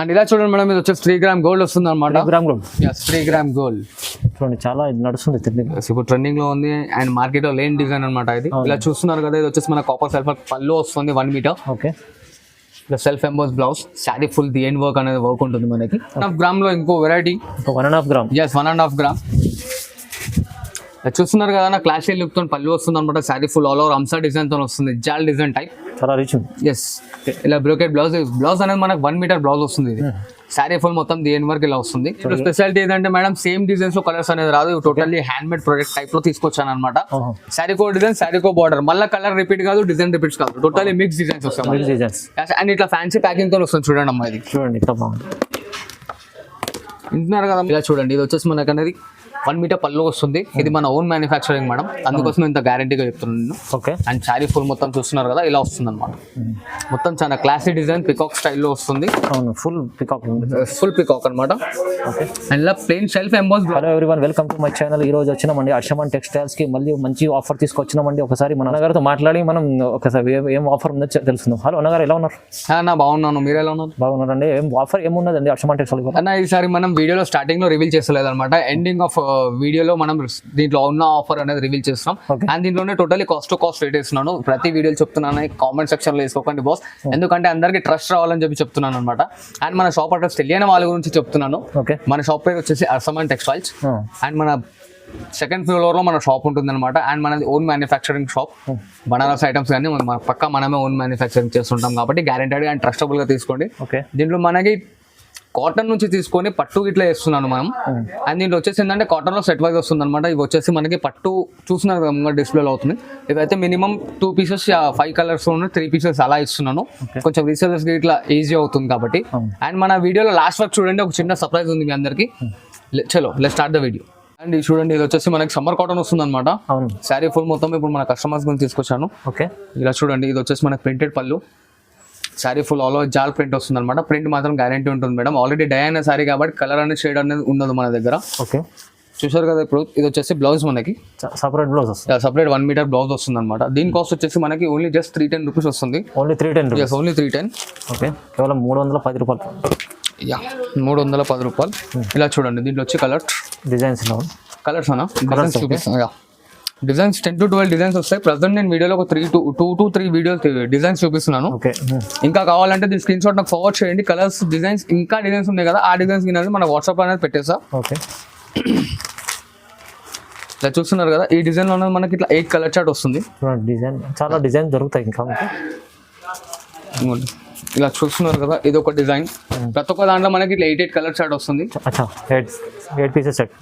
And ఇలా చూడండి madam, ఇది వచ్చేసి 3 గ్రామ్ గోల్డ్ వస్తుంది అనమాట. 3 గ్రామ్ గోల్డ్. 3 గ్రామ్ గోల్డ్ చూడండి చాలా నడుస్తుంది ఇప్పుడు ట్రెండింగ్ లో ఉంది అండ్ మార్కెట్ లో లేని డిజైన్ అనమాట ఇది. ఇలా చూస్తున్నారు కదా, ఇది వచ్చేసి మన కాపర్ సల్ఫర్ పళ్ళు వస్తుంది 1 మీటర్. ఓకే, ఇలా self emboss blouse, sari full the end work అనేది వర్క్ ఉంటుంది మనకి. 1.5 గ్రామ్ లో ఇంకో వెరైటీ 1.5 గ్రామ్. 1.5 గ్రామ్. చూస్తున్నారు కదా, నా క్లాష్ లుక్ తో పళ్ళు వస్తుంది అనమాట. శారీ ఫుల్ ఆల్ ఓవర్ అంసా డిజైన్ తో వస్తుంది, జాల్ డిజైన్ టైప్, చాలా రిచ్ ఉంది. ఇలా బ్రోకెట్ బ్లౌజ్ అనేది మనకు 1 మీటర్ బ్లౌజ్ వస్తుంది. ఇది శారీ ఫుల్ మొత్తం ది ఎండ్ వర్క్ ఇలా వస్తుంది. స్పెషాలిటీ ఏంటంటే మేడం, సేమ్ డిజైన్స్ లో కలర్స్ అనేది రాదు, totally hand made product type లో తీసుకొచ్చాను అనమాట. శారీ కో డిజైన్, శారీ కో బార్డర్, మళ్ళీ కలర్ రిపీట్ కాదు, డిజైన్ రిపీట్స్ కాదు, టోటల్లీ మిక్స్ డిజైన్స్ వస్తాయి. అండ్ ఇట్లా ఫ్యాన్సీ ప్యాకింగ్ తో వస్తుంది చూడండి అమ్మా. ఇది చూడండి ఎంత బాగుంది, వింటున్నారు కదా. ఇలా చూడండి, ఇది వచ్చేసి మనకు అనేది 1 మీటర్ పళ్ళు వస్తుంది. ఇది మన ఓన్ మ్యానుఫ్యాక్చరింగ్ మేడం, అందుకోసం ఇంత గ్యారంటీగా చెప్తున్నాను నేను. ఓకే, అండ్ శారీ ఫుల్ మొత్తం చూస్తున్నారు కదా, ఇలా వస్తుంది అనమాట. మొత్తం చాలా క్లాసీ డిజైన్, పికాక్ స్టైల్లో వస్తుంది. ఫుల్ పికాక్ అనమాట. అండ్ ఇలా plain self emboss. Hello everyone, welcome to my channel. ఈ రోజు వచ్చినామండి హర్షమన్ టెక్స్టైల్స్ కి, మళ్ళీ మంచి ఆఫర్ తీసుకొచ్చినామండి. ఒకసారి మన అన్నగారితో మాట్లాడి మనం ఒకసారి ఏం ఆఫర్ ఉందో తెలుసుకుందాం. హలో అన్నగారు, ఎలా ఉన్నారు? నా బాగున్నాను, మీరు ఎలా ఉన్నారు? బాగున్నారండి. ఏం ఆఫర్ ఏమున్నదండి హర్షమన్ టెక్స్టైల్ అన్న? ఈసారి మనం వీడియోలో స్టార్టింగ్ లో రివీల్ చేస్తలేదు అనమాట, ఎండింగ్ ఆఫ్ వీడియోలో మనం దీంట్లో ఉన్న ఆఫర్ అనేది రివీల్ చేస్తున్నాం. అండ్ దీంట్లోనే totally cost to cost rate ఇస్తున్నాను. ప్రతి వీడియోలు చెప్తున్నాను, కామెంట్ సెక్షన్ లో వేసుకోకండి బాస్, ఎందుకంటే అందరికి ట్రస్ట్ రావాలని చెప్పి చెప్తున్నాను అనమాట. అండ్ మన షాప్ అడ్రస్ తెలియని వాళ్ళ గురించి చెప్తున్నాను. మన షాప్ పేరు వచ్చేసి హర్షమన్ టెక్స్టైల్స్. అండ్ మన సెకండ్ ఫ్లోర్ లో మన షాప్ ఉంటుంది అనమాట. అండ్ మనది own manufacturing shop. Banaras items కానీ పక్కా మనమే ఓన్ మ్యానుఫ్యాక్చరింగ్ చేస్తుంటాం కాబట్టి గ్యారెంటెడ్ అండ్ ట్రస్టబుల్ గా తీసుకోండి. దీంట్లో మనకి కాటన్ నుంచి తీసుకొని పట్టు ఇట్లా వేస్తున్నాను మనం. అండ్ దీంట్లో వచ్చేసి ఏంటంటే కాటన్ లో సెట్ వైజ్ వస్తుంది అనమాట. ఇవి వచ్చేసి మనకి పట్టు చూస్తున్నారు కదా డిస్ప్లేలో అవుతుంది. ఇవైతే మినిమం 2 పీసెస్ 5 కలర్స్ 3 పీసెస్ అలా ఇస్తున్నాను. కొంచెం రీసెలర్స్ కి ఇట్లా ఈజీ అవుతుంది కాబట్టి. అండ్ మన వీడియోలో లాస్ట్ వరకు చూడండి, ఒక చిన్న సర్ప్రైజ్ ఉంది మీ అందరికి. చలో let's start the video. And ఇది చూడండి, ఇది వచ్చేసి మనకి సమ్మర్ కాటన్ వస్తుంది అనమాట. శారీ ఫుల్ మొత్తం ఇప్పుడు మన కస్టమర్స్ గురించి తీసుకొచ్చాను. ఇలా చూడండి, ఇది వచ్చేసి మనకి ప్రింటెడ్ పళ్ళు, శారీ ఫుల్ ఆల్ ఓవర్ జాల్ ప్రింట్ వస్తుంది అనమాట. ప్రింట్ మాత్రం గ్యారంటీ ఉంటుంది మేడం. ఆల్రెడీ డై అయిన శారీ కాబట్టి కలర్ అనేది షేడ్ అనేది ఉండదు మన దగ్గర. ఓకే, చూసారు కదా. ఇప్పుడు ఇది వచ్చేసి బ్లౌజ్ మనకి సపరేట్ బ్లౌజ్ వస్తుంది, సపరేట్ 1 మీటర్ బ్లౌజ్ వస్తుంది అనమాట. దీని కాస్ట్ వచ్చేసి మనకి ఓన్లీ జస్ట్ 310 రూపీస్ వస్తుంది. ఓన్లీ 310. ఓన్లీ 310. ఓకే, కేవలం 310 రూపాయలు. 310 రూపాయలు. ఇలా చూడండి, దీంట్లో వచ్చి డిజైన్స్ కలర్స్ అన్న డిజైన్స్ చూపిస్తాను. డిజైన్స్ 10 to 12 డిజైన్స్ వస్తాయి. ప్రజెంట్ నేను వీడియోలో ఒక 2 to 3 వీడియోస్ డిజైన్స్ చూపిస్తున్నాను. ఇంకా కావాలంటే దీని స్క్రీన్ షాట్ నాకు ఫార్వర్డ్ చేయండి. కలర్స్, డిజైన్స్, ఇంకా డిజైన్స్ ఉన్నాయి కదా, ఆ డిజైన్స్ కింద మన వాట్సాప్ అనేది పెట్టేసా. ఓకే, ఇలా చూస్తున్నారు కదా, ఈ డిజైన్ లో మనకి ఇట్లా 8 కలర్ చార్ట్ వస్తుంది. డిజైన్ చాలా డిజైన్ దొరుకుతాయి ఇంకా. ఇలా చూస్తున్నారు కదా, ఇది ఒక డిజైన్. ప్రతి ఒక్క దాంట్లో మనకి ఇట్లా 8 కలర్ చార్ట్ వస్తుంది. 8 pieces set,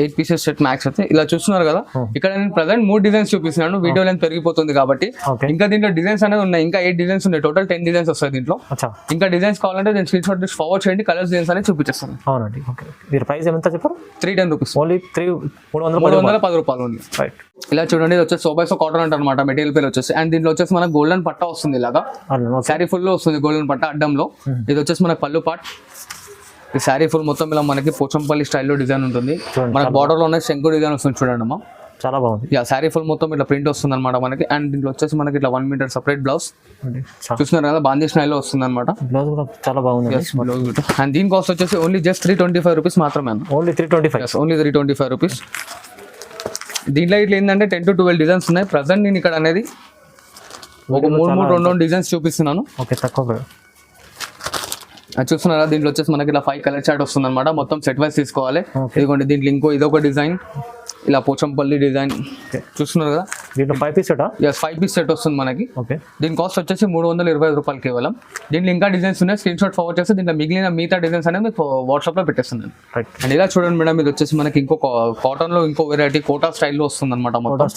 8 pieces set max అయితే. ఇలా చూస్తున్నారు కదా, ఇక్కడ నేను ప్రజెంట్ 3 డిజైన్స్ చూపిస్తున్నాను. వీడియో లెంత్ పెరిగిపోతుంది కాబట్టి ఇంకా దీంట్లో డిజైన్స్ అనేది ఉన్నాయి. ఇంకా 8 డిజైన్స్ ఉన్నాయి, టోటల్ 10 డిజైన్స్ వస్తాయి దీంట్లో. ఇంకా డిజైన్స్ కావాలంటే నేను స్క్రీన్ షాట్ ఫార్వర్డ్ చేయండి, కలర్స్ డిజైన్స్ అనేది చూపించేస్తాను. అవునండి. ఓకే, మీరు ప్రైస్ ఎంత చెప్పారు? 310 రూపీస్. ఓన్లీ 310 రూపాయలు ఉంది. ఇలా చూడండి, ఇది వచ్చేసి సోబైసో కాటన్ అంటారు అనమాట మెటీరియల్ పేరు వచ్చేసి. అండ్ దీంట్లో వచ్చేసి మనకు గోల్డెన్ పట్టా వస్తుంది. ఇలాగా శారీ ఫుల్ లో వస్తుంది గోల్డెన్ పట్టా అడ్డంలో. ఇది వచ్చేసి మనకి పళ్ళు పార్ట్. ఈ శారీ ఫుల్ మొత్తం ఇలా మనకి పోచంపల్లి స్టైల్లో డిజైన్ ఉంటుంది. మనకి బార్డర్ లో శంకు డిజైన్ వస్తుంది చూడండి అమ్మా, చాలా బాగుంది. శారీ ఫుల్ మొత్తం ఇట్లా ప్రింట్ వస్తుంది అనమాట మనకి. అండ్ దీంట్లో వచ్చేసి మనకి ఇట్లా 1 మీటర్ సపరేట్ బ్లౌజ్ చూస్తున్నారు కదా, బాందీ స్టైల్లో వస్తుంది అనమాట. బ్లౌజ్ కూడా చాలా బాగుంది. అండ్ దీని కాస్ట్ వచ్చేసి ఓన్లీ జస్ట్ 325 రూపీస్ మాత్రమే. Only 325 rupees. దీంట్లో ఇట్లా ఏంటంటే 10 to 12 డిజైన్స్ ఉన్నాయి. ప్రజెంట్ నేను ఇక్కడ అనేది ఒక 3 డిజైన్స్ చూపిస్తున్నాను. ఓకే, తక్కువ చూస్తున్నారా, దీంట్లో వచ్చేసి మనకి ఇలా 5 కలర్ చార్ట్ వస్తుంది అనమాట. మొత్తం సెట్ వైజ్ తీసుకోవాలి. ఇదిగోండి, దీంట్లో ఇంకో ఇదొక డిజైన్, ఇలా పోచంపల్లి డిజైన్ చూస్తున్నారు కదా. దీంట్లో 5 పీస్ సెట్ 5 పీస్ సెట్ వస్తుంది మనకి. ఓకే, దీని కాస్ట్ వచ్చేసి 325 రూపాయలు కేవలం. దీంట్లో ఇంకా డిజైన్స్ ఉన్నాయి, స్క్రీన్ షాట్ ఫార్వర్డ్ చేస్తే దీంట్లో మిగతా డిజైన్స్ అనేది మీకు వాట్సాప్ లో పెట్టేస్తుంది. అండ్ ఇలా చూడండి మేడం, ఇది వచ్చేసి మనకి ఇంకో కాటన్ లో ఇంకో వెరైటీ కోటా స్టైల్లో వస్తుంది అనమాట మొత్తం.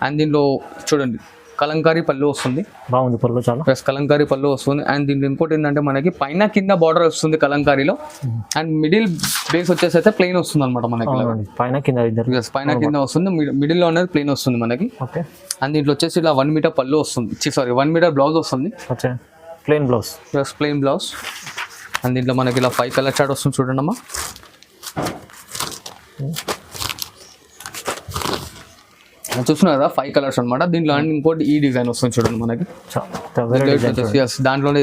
అండ్ దీంట్లో చూడండి కలంకారీ పళ్ళు వస్తుంది. బాగుంది పళ్ళు, చాలా కలంకారీ పళ్ళు వస్తుంది. అండ్ దీంట్లో ఇంకోటి ఏంటంటే మనకి పైన కింద బార్డర్ వస్తుంది కలంకారీలో. అండ్ మిడిల్ బేస్ వచ్చేసి అయితే ప్లెయిన్ వస్తుంది అనమాట మనకి. పైన కింద వస్తుంది, మిడిల్ లో అనేది ప్లెయిన్ వస్తుంది మనకి. అండ్ దీంట్లో వచ్చేసి ఇలా 1 మీటర్ పళ్ళు వస్తుంది, 1 మీటర్ బ్లౌజ్ వస్తుంది. Plain blouse. అండ్ దీంట్లో మనకి ఇలా 5 కలర్ చార్ట్ వస్తుంది చూడండి అమ్మా. చూస్తున్నారు కదా, 5 కలర్స్ అనమాట. దీంట్లో ఇంకోటి ఈ డిజైన్ వస్తుంది చూడండి మనకి. దాంట్లోనే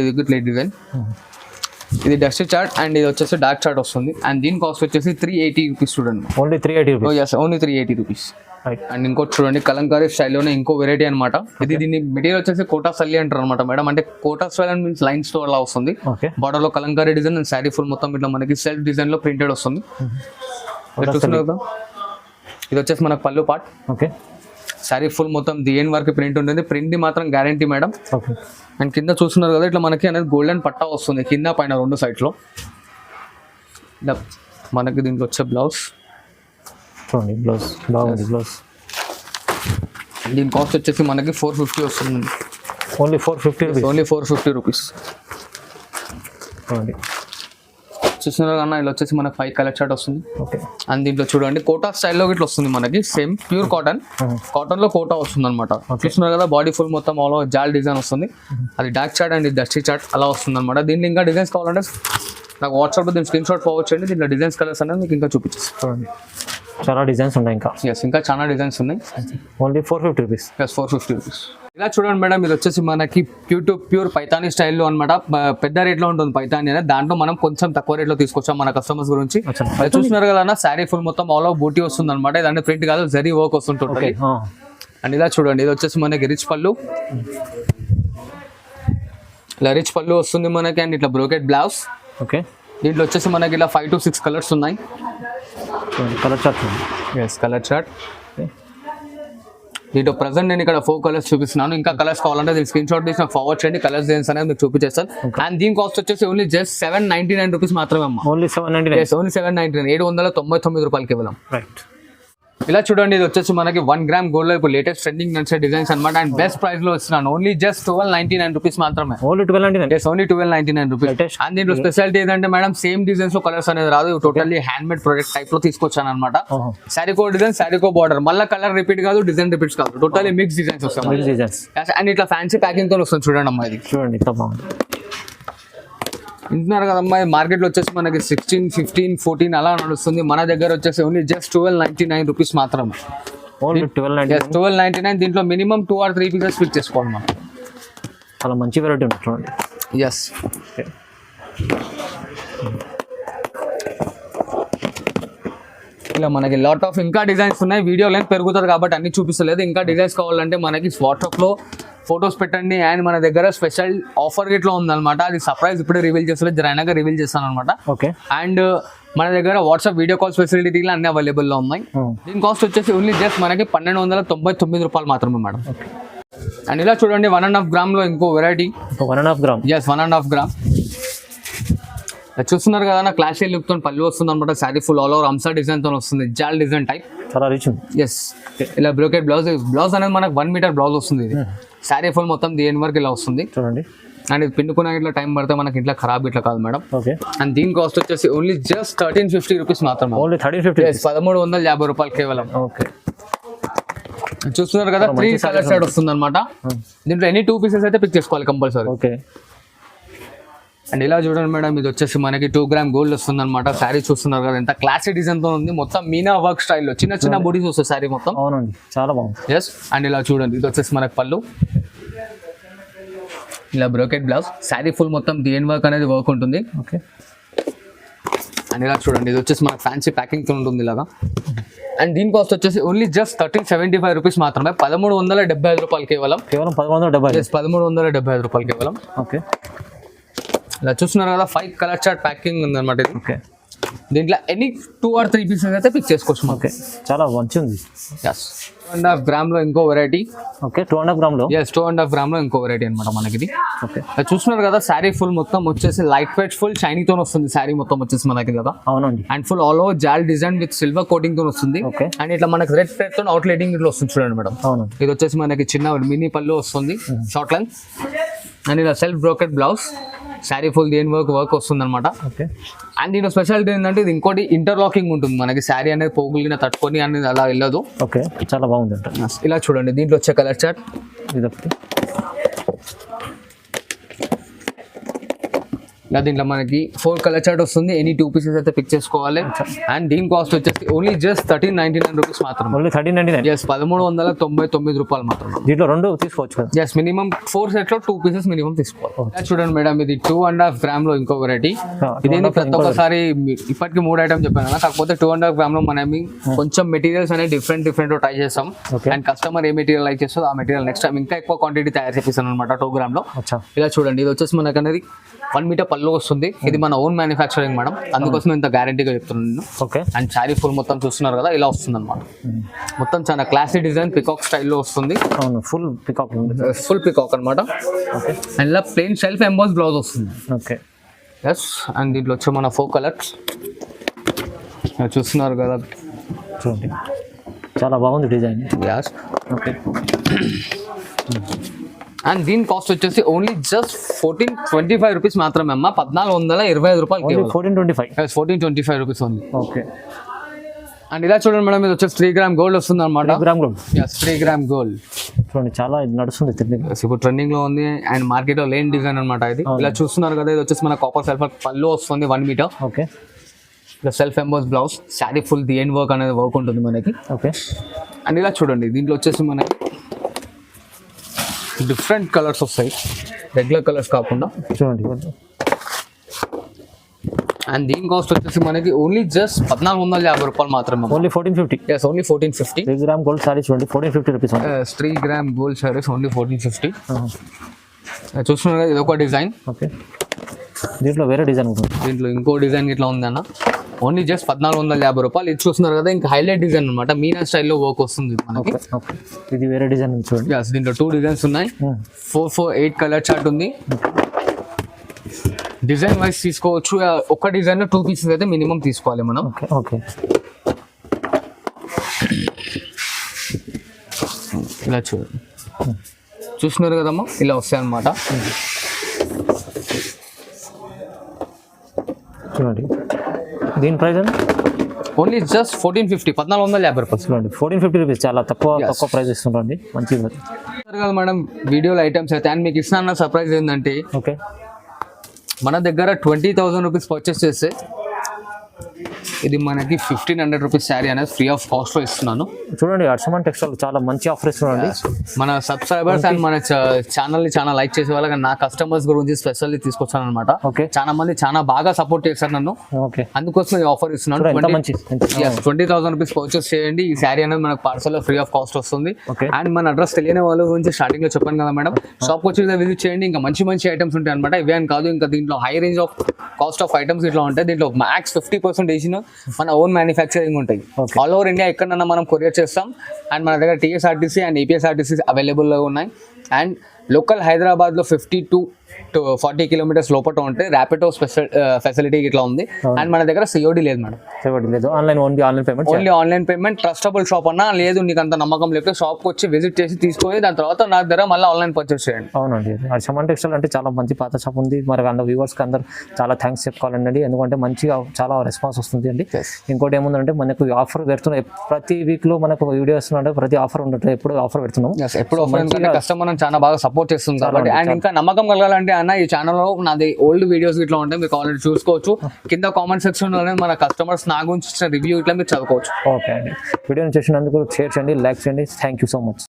డిజైన్. ఇది డస్ట్ చార్ట్ అండ్ ఇది వచ్చేసి డార్క్ చార్ట్ వస్తుంది అండ్ దీని కాస్ట్ వచ్చేసి 380 రూపీస్ చూడండి. Only 380 rupees. Only 380 rupees. Right. And ఇంకోటి చూడండి కలంకారీ స్టైల్లోనే ఇంకో వెరైటీ అనమాట. ఇది దీన్ని మెటీరియల్ వచ్చేసి కోటా సల్లి అంటారు అనమాట మేడం. అంటే Kota style and means lines తో అలా వస్తుంది. ఓకే. బార్డర్ లో kalamkari design and sari full మొత్తం ఇట్లా మనకి సెల్ఫ్ డిజైన్ లో ప్రింటెడ్ వస్తుంది. చూస్తున్నారు కదా, ఇది వచ్చేసి మనకు పళ్ళు పార్ట్. ఓకే. శారీ ఫుల్ మొత్తం డిఎన్ వర్క్ ప్రింట్ ఉంటుంది. ప్రింట్ ది మాత్రం గ్యారంటీ మేడం. ఓకే. అండ్ కింద చూస్తున్నారు కదా ఇట్లా మనకి అనేది గోల్డెన్ పట్టా వస్తుంది కింద పైన రెండు సైడ్స్ లో. మనకి దీంట్లో వచ్చే బ్లౌజ్ చూడండి, బ్లౌజ్ బాగుంది. బ్లౌజ్ దీని కాస్ట్ వచ్చేసి మనకి 450 వస్తుంది. Only 450 rupees. Only 450 rupees. చూడండి, చూస్తున్నారు కన్నా ఇలా వచ్చేసి మనకి 5 కలర్ చార్ట్ వస్తుంది. ఓకే. అండ్ దీంట్లో చూడండి కోటా స్టైల్లో ఇట్లా వస్తుంది మనకి. సేమ్ ప్యూర్ కాటన్, కాటన్ లో కోటా వస్తుంది అనమాట. చూస్తున్నారు కదా బాడీ ఫుల్ మొత్తం ఆల్ ఓవర్ జాల్ డిజైన్ వస్తుంది. అది dark chart and dusty chart అలా వస్తుంది అనమాట. దీన్ని ఇంకా డిజైన్స్ కావాలంటే నాకు వాట్సాప్లో దీని స్క్రీన్ షాట్ ఫార్వర్డ్ చేయండి. దీంట్లో డిజైన్స్ కలర్స్ అనేది మీకు ఇంకా చూపించేస్తాను. చూడండి, చాలా డిజైన్స్ ఉన్నాయి ఇంకా. ఎస్, ఇంకా చాలా డిజైన్స్ ఉన్నాయి. Only 450 rupees. Yes, 450 rupees. ఇలా చూడండి మేడం, ఇది వచ్చేసి మనకి ప్యూర్ పైతానీ స్టైల్లో అనమాట. పెద్ద రేట్లో ఉంటుంది పైతానీ అనేది. దాంట్లో మనం కొంచెం తక్కువ రేట్లో తీసుకొచ్చాం మన కస్టమర్స్ గురించి. చూస్తున్నారు కదా అన్న, శారీ ఫుల్ మొత్తం ఆల్ ఓవర్ బూటీ వస్తుంది అనమాట. ఇదంటే ప్రింట్ కాదు, జరీ వర్క్ వస్తుంటుంది. అండ్ ఇలా చూడండి, ఇది వచ్చేసి మనకి రిచ్ పళ్ళు. ఇలా రిచ్ పళ్ళు వస్తుంది మనకి. అండ్ ఇట్లా బ్రోకెట్ బ్లౌజ్. ఓకే. దీంట్లో వచ్చేసి మనకి ఇలా 5 to 6 కలర్స్ ఉన్నాయి. Colour chart. Yes, colour chart. దీంట్లో ప్రజెంట్ నేను ఇక్కడ 4 కలర్స్ చూపిస్తున్నాను. ఇంకా కలర్స్ కావాలంటే దీని స్క్రీన్ షాట్ తీసి నాకు ఫార్వర్డ్ చేయండి. కలర్స్ డిజైన్స్ అనేది మీకు చూపించేస్తాను. అండ్ దీని కాస్ట్ వచ్చేసి ఓన్లీ జస్ట్ 799 రూపీస్ మాత్రమే అమ్మా. ఓన్లీ 799. ఓన్లీ 799, 799 రూపాయలకి ఇవ్వలేం. రైట్. ఇలా చూడండి, ఇది వచ్చేసి మనకి 1 గ్రామ్ గోల్డ్ లో ఇప్పుడు లేటెస్ట్ ట్రెండింగ్ నడిచే డిజైన్స్ అనమాట. అండ్ బెస్ట్ ప్రైస్ లో ఇస్తున్నాను. ఓన్లీ జస్ట్ 1299 రూపీస్ మాత్రమే. Only 1299. Yes, only 1299 rupees. And దీంట్లో స్పెషాలిటీ ఏంటంటే మేడం, సేమ్ డిజైన్స్ లో కలర్స్ అనేది రాదు. Totally hand made product type లో తీసుకొచ్చాను అనమాట. శారీకో డిజైన్, శారీకో బార్డర్, మళ్ళీ కలర్ రిపీట్ కాదు, డిజైన్ రిపీట్స్ కాదు, టోటల్లీ మిక్స్ డిజైన్స్ వస్తాయి. అండ్ ఇట్లా ఫ్యాన్సీ ప్యాకింగ్ తో వస్తుంది చూడండి అమ్మా. ఇది చూడండి, ఎంత బాగుంది. వింటున్నారు కదమ్మా, మార్కెట్ లో వచ్చేసి మనకి 16, 15, 14 అలా నడుస్తుంది. మన దగ్గర వచ్చేసి ఓన్లీ జస్ట్ 1299 రూపీస్ మాత్రమే. ఓన్లీ 1299. దీంట్లో మినిమం 2 or 3 పీసెస్ ఫిక్స్ చేసుకోవాలి మనం. చాలా మంచి వెరైటీ ఉంది చూడండి. ఎస్. ఇలా మనకి లాట్ ఆఫ్ ఇంకా డిజైన్స్ ఉన్నాయి. వీడియో లెంత్ పెరుగుతుంది కాబట్టి అన్ని చూపిస్తలేదు. ఇంకా డిజైన్స్ కావాలంటే మనకి వాట్సాప్ లో ఫొటోస్ పెట్టండి. అండ్ మన దగ్గర స్పెషల్ ఆఫర్ గిట్లో ఉందన్నమాట. అది సర్ప్రైజ్ ఇప్పుడే రివీల్ చేస్తలేదు, జరైనాగా రివీల్ చేస్తాను అనమాట. ఓకే. అండ్ మన దగ్గర వాట్సాప్ వీడియో కాల్స్ ఫెసిలిటీలు అన్ని అవైలబుల్ లో ఉన్నాయి. దీని కాస్ట్ వచ్చేసి ఓన్లీ జస్ట్ మనకి 1299 రూపాయలు మాత్రమే మేడం. అండ్ ఇలా చూడండి, 1.5 గ్రామ్ లో ఇంకో వెరైటీ. 1.5 గ్రామ్. Yes, 1.5 gram. చూస్తున్నారు కదా నా క్లాష్ లుక్ తో పళ్ళు వస్తుంది అనమాట. శారీ ఫుల్ ఆల్ ఓవర్ అంసా డిజైన్ తో వస్తుంది, జాల్ డిజైన్ టైప్. చాలా రిచ్ ఉంది. ఎస్, ఇలా బ్రోకెట్ బ్లౌజ్ అనేది మనకు 1 మీటర్ బ్లౌజ్ వస్తుంది. ఇది శారీ ఫుల్ మొత్తం దేని వరకు ఇలా వస్తుంది చూడండి. అండ్ ఇది పిండుకున్న ఇట్లా టైం పడితే మనకి ఇట్లా ఖరాబ్ ఇట్లా కాదు మేడం. ఓకే. అండ్ దీని కాస్ట్ వచ్చేసి ఓన్లీ జస్ట్ 1350 రూపీస్ మాత్రమే. ఓన్లీ 1350. 1350 రూపాయలు కేవలం. ఓకే. చూస్తున్నారు కదా, 3 కలర్ సెట్ వస్తుంది అనమాట. దీంట్లో ఎనీ 2 పీసెస్ అయితే పిక్ చేసుకోవాలి కంపల్సరీ. ఓకే. అండ్ ఇలా చూడండి మేడం, ఇది వచ్చేసి మనకి 2 గ్రామ్ గోల్డ్ వస్తుంది అనమాట. శారీ చూస్తున్నారు కదా ఎంత క్లాసిక్ డిజైన్ తో ఉంది. మొత్తం మీనా వర్క్ స్టైల్లో చిన్న చిన్న బూటీస్ వస్తాయి శారీ మొత్తం. అవునండి, చాలా బాగుంది. ఎస్. అండ్ ఇలా చూడండి, ఇది వచ్చేసి మనకి పళ్ళు. ఇలా బ్రోకెట్ బ్లౌజ్, శారీ ఫుల్ మొత్తం డిఎన్ వర్క్ అనేది వర్క్ ఉంటుంది. ఓకే. అండ్ ఇలా చూడండి, ఇది వచ్చేసి మనకి ఫ్యాన్సీ ప్యాకింగ్ తో ఉంటుంది ఇలాగా. అండ్ దీని కాస్ట్ వచ్చేసి ఓన్లీ జస్ట్ 1375 రూపీస్ మాత్రమే. 1375 రూపాయలు కేవలం. 1370. 1375 రూపాయలు కేవలం. ఓకే. ఇలా చూస్తున్నారు కదా, 5 కలర్ చార్ట్ ప్యాకింగ్ ఉందన్నమాట ఇది. ఓకే. దీంట్లో ఎనీ 2 or 3 పీసెస్ అయితే పిక్ చేసుకోవచ్చు. ఓకే, చాలా మంచి ఉంది. ఎస్, 2.5 గ్రామ్ లో ఇంకో వెరైటీ. ఓకే, 2.5 గ్రామ్ లో. ఎస్, 2.5 గ్రామ్ లో ఇంకో వెరైటీ అనమాట మనకి. ఓకే. చూస్తున్నారు కదా, శారీ ఫుల్ మొత్తం వచ్చేసి లైట్ వెయిట్ ఫుల్ షైనింగ్ తో వస్తుంది. శారీ మొత్తం వచ్చేసి మనకి కదా. అవునండి. అండ్ ఫుల్ ఆల్ ఓవర్ జాల్ డిజైన్ విత్ సిల్వర్ కోటింగ్ తో వస్తుంది. ఓకే. అండ్ ఇట్లా మనకి రెడ్ థ్రెడ్ తో అవుట్ లైటింగ్ ఇట్లా వస్తుంది చూడండి మేడం. అవునండి. ఇది వచ్చేసి మనకి చిన్న మినీ పళ్ళు వస్తుంది, షార్ట్ లెంత్. అండ్ ఇలా self brocade blouse, sari full దేని వర్క్ వస్తుంది అనమాట. ఓకే. అండ్ దీంట్లో స్పెషాలిటీ ఏంటంటే ఇది ఇంకోటి ఇంటర్లాకింగ్ ఉంటుంది మనకి. శారీ అనేది పోగులిన తట్టుకొని అనేది అలా వెళ్ళదు. ఓకే, చాలా బాగుంది అంట. ఇలా చూడండి, దీంట్లో వచ్చే కలర్ చార్ట్. ఇది ఒకటి. ఇలా దీంట్లో మనకి 4 కలర్ చార్ట్ వస్తుంది, ఎనీ 2 పీసెస్ అయితే పిక్ చేసుకోవాలి. అండ్ దీని కాస్ట్ వచ్చేసి ఓన్లీ జస్ట్ 1399 రూపీస్ మాత్రం. ఓన్లీ 1399. ఎస్ 1399 రూపాయలు మాత్రం. దీంట్లో 2 తీసుకోవచ్చు కదా. ఎస్ మినిమం 4 సెట్ లో 2 పీసెస్ మినిమం తీసుకోవాలి. చూడండి మేడం, ఇది 2.5 గ్రామ్ లో ఇంకో వెరైటీ. ఇదేంటి ప్రతి ఒక్కసారి ఇప్పటికి 3 ఐటమ్ చెప్పాను కదా, కాకపోతే 2.5 గ్రామ్ లో మనం కొంచెం మెటీరియల్స్ అనేది డిఫరెంట్ ట్రై చేస్తాం. And customer A material like చేస్తుందో ఆ మెటీరియల్ నెక్స్ట్ టైం ఇంకా ఎక్కువ క్వాంటిటీ తయారు చేపిస్తాను అనమాట 2 గ్రామ్ లో. ఇలా చూడండి, ఇది వచ్చేసి మనకు అనేది 1 మీటర్ పళ్ళు వస్తుంది. ఇది మన ఓన్ మ్యానుఫ్యాక్చరింగ్ మేడం, అందుకోసం ఇంత గ్యారంటీగా చెప్తున్నాను. ఓకే. అండ్ శారీ ఫుల్ మొత్తం చూస్తున్నారు కదా, ఇలా వస్తుంది అనమాట. మొత్తం చాలా క్లాసిక్ డిజైన్ పికాక్ స్టైల్లో వస్తుంది. అవును, ఫుల్ పికాక్ అనమాట. ఓకే. అండ్ ఇలా ప్లెయిన్ సెల్ఫ్ ఎంబాస్ బ్లౌజ్ వస్తుంది. ఓకే. ఎస్. అండ్ దీంట్లో వచ్చి మన 4 కలర్స్ చూస్తున్నారు కదా, చూడండి చాలా బాగుంది డిజైన్. యాస్. ఓకే. అండ్ దీని కాస్ట్ వచ్చేసి ఓన్లీ జస్ట్ 1425 రూపీస్ మాత్రమే అమ్మ. 1425 రూపాయలు. 1425 రూపీస్ ఉంది. ఓకే. అండ్ ఇలా చూడండి మేడం, ఇది వచ్చేసి 3 గ్రామ్ గోల్డ్ వస్తుంది అనమాట. 3 గ్రామ్ గోల్డ్. 3 గ్రామ్ గోల్డ్ చూడండి చాలా ఇది నడుస్తుంది. ఇప్పుడు ట్రెండింగ్ లో ఉంది అండ్ మార్కెట్ లో లేని డిజైన్ అనమాట ఇది. ఇలా చూస్తున్నారు కదా, ఇది వచ్చేసి మన కాపర్ సెల్ఫ్ పళ్ళు వస్తుంది 1 మీటర్. ఓకే. ఇలా self emboss blouse, sari full the end work అనేది వర్క్ ఉంటుంది మనకి. ఓకే. అండ్ ఇలా చూడండి, దీంట్లో వచ్చేసి మనకి డిఫరెంట్ కలర్స్ వస్తాయి, రెగ్యులర్ కలర్స్ కాకుండా. చూడండి. అండ్ దీని కాస్ట్ వచ్చేసి మనకి ఓన్లీ జస్ట్ 1450 రూపాయలు మాత్రమే. Only 1450. Yes, only 1450. 3 gram gold sari చూడండి 1450 rupees. 3 gram gold saris only 1450. చూస్తున్నారు కదా, ఇది ఒక డిజైన్. ఓకే. దీంట్లో వేరే డిజైన్ ఉంటుంది. దీంట్లో ఇంకో డిజైన్ ఇట్లా ఉంది అన్న, ఓన్లీ జస్ట్ 1450 రూపాయలు. ఇది చూస్తున్నారు కదా, ఇంకా హైలైట్ డిజైన్ అనమాట, మీనా స్టైల్లో వర్క్ వస్తుంది మనకి. ఇది వేరే డిజైన్ చూడండి. ఎస్, దీంట్లో 2 డిజైన్స్ ఉన్నాయి. 4 కలర్ చార్ట్ ఉంది. డిజైన్ వైజ్ తీసుకోవచ్చు. ఒక డిజైన్ లో 2 పీసెస్ అయితే మినిమం తీసుకోవాలి మనం. ఓకే. ఇలా చూడండి, చూస్తున్నారు కదమ్మా, ఇలా వస్తాయి అనమాట. చూడండి దీని ప్రైస్ ఓన్లీ జస్ట్ 1450. 1450 రూపాయలు. చూడండి 1450 రూపీస్, చాలా తక్కువ ప్రైస్ ఇస్తుందండి. మంచిది కదా మేడం వీడియోలో ఐటమ్స్ అయితే. అండ్ మీకు ఇస్తున్న సర్ప్రైజ్ ఏంటంటే, ఓకే, మన దగ్గర 20,000 రూపీస్ పర్చేస్ చేస్తే ఇది మనకి 1500 రూపీస్ శారీ అనేది ఫ్రీ ఆఫ్ కాస్ట్ లో ఇస్తున్నాను. చూడండి అర్షమన్ టెక్స్టైల్ చాలా మంచి ఆఫర్ ఇస్తున్నాండి. మన సబ్స్క్రైబర్స్ అండ్ మన ఛానల్ ని చాలా లైక్ చేసే వాళ్ళకి నా కస్టమర్స్ గురించి స్పెషల్లీ తీసుకొచ్చాను అనమాట. ఓకే. చాలా మంది చాలా బాగా సపోర్ట్ చేస్తారు నన్ను. ఓకే. అందుకోసం ఈ ఆఫర్ ఇస్తున్నాను. 20,000 రూపీస్ పర్చేస్ చేయండి, ఈ శారీ అనేది మనకు పార్సల్ లో ఫ్రీ ఆఫ్ కాస్ట్ వస్తుంది. అండ్ మన అడ్రస్ తెలియని వాళ్ళ గురించి స్టార్టింగ్ లో చెప్పాను కదా మేడం, షాప్ వచ్చి విజిట్ చేయండి. ఇంకా మంచి ఐటమ్స్ ఉంటాయి అనమాట. ఇవే అని కాదు, ఇంకా దీంట్లో high range of cost of items ఇట్లా ఉంటాయి. దీంట్లో మ్యాక్స్ 50% వేసిన మన ఓన్ మ్యానుఫ్యాక్చరింగ్ ఉంటాయి. ఆల్ ఓవర్ ఇండియా ఎక్కడన్నా మనం కొరియర్ చేస్తాం. అండ్ మన దగ్గర టీఎస్ఆర్టీసీ అండ్ ఏపీఎస్ఆర్టీసీ అవైలబుల్గా ఉన్నాయి. అండ్ లోకల్ హైదరాబాద్లో 50 to 40 కిలోమీటర్స్ లోపల ఉంటే ర్యాపిడో ఫెసిలిటీ ఇట్లా ఉంది. అండ్ మన దగ్గర సిఓడి లేదు madam. Only online payment. Trustable shop అన్నా లేదు, నీకు అంత నమ్మకం లేకపోతే షాప్కి వచ్చి విజిట్ చేసి తీసుకొని దాని తర్వాత నా దగ్గర మళ్ళీ ఆన్లైన్ పర్చేస్ చేయండి. అవునండి, హర్షమన్ టెక్స్టైల్ అంటే చాలా మంచి పాత షాప్ ఉంది. మరి అందరు వ్యూవర్స్కి అందరు చాలా థ్యాంక్స్ చెప్పుకోవాలండి, ఎందుకంటే మంచిగా చాలా రెస్పాన్స్ వస్తుంది అండి. ఇంకోటి ఏముందంటే మనకు ఆఫర్ పెడుతున్నాం ప్రతి వీక్లో, మనకు వీడియోస్ అంటే ప్రతి ఆఫర్ ఉండట్లేదు, ఎప్పుడు ఆఫర్ పెడుతున్నాం. ఎప్పుడు కస్టమర్ చాలా బాగా సపోర్ట్ చేస్తుంది కాబట్టి. అండ్ ఇంకా నమ్మకం కలగాలంటే అన్న ఈ ఛానల్లో నాది ఓల్డ్ వీడియోస్ ఇట్లా ఉంటాయి, మీకు ఆల్రెడీ చూసుకోవచ్చు. కింద కామెంట్ సెక్షన్ లోనే మన కస్టమర్స్ నా గురించి ఇచ్చిన రివ్యూ ఇట్లా మీరు చదువుకోవచ్చు. ఓకే అండి, వీడియోని చేసినందుకు షేర్ చేయండి, లైక్ చేయండి. Thank you so much.